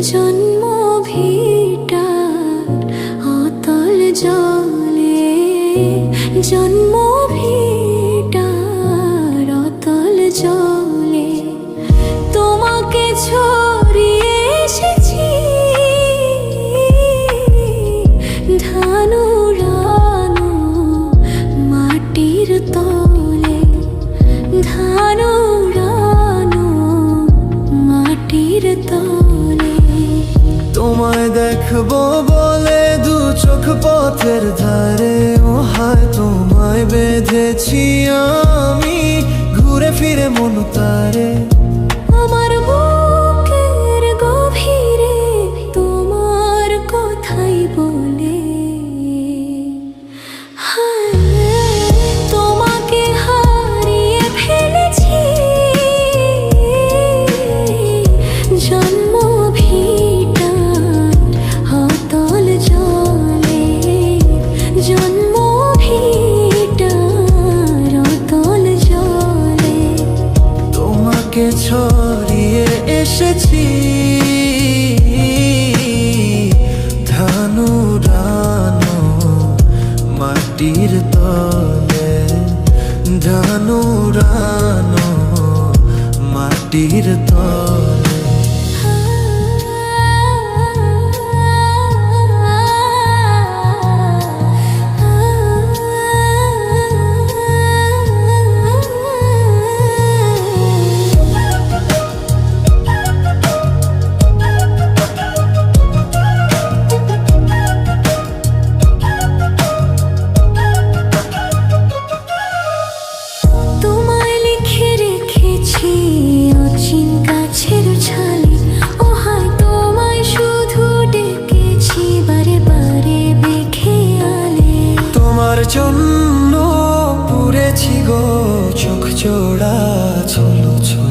জন্ম ভিটার অতল জলে, জন্ম ভিটার অতল জলে তোমাকে ছড়িয়ে এসেছি ধানুরানো মাটির তলে, ধানুরানো মাটির তলে। তোমায় দেখবো বলে দু চোখ পথের ধারে, ও হায় তোমায় বেঁধেছি আমি ঘুরে ফিরে মন তারে। আমার বুকের গভীরে তোমার কথাই বলে, তোমাকে হারিয়ে ফেলেছি জন্ম ভিটার অতল জলে, জন্ম ভিটার অতল জলে তোমাকে ছড়িয়ে এসেছি ধানুরানো মাটির তলে, ধানুরানো মাটির তলে। তোমায় লিখে রেখেছি অচিন গাছের ছালে, ও হায় তোমায় শুধু ডেকেছি বারে বারে বেখেয়ালে। তোমার জন্য পুড়েছি গো চোখ জোড়া ছলো ছলো।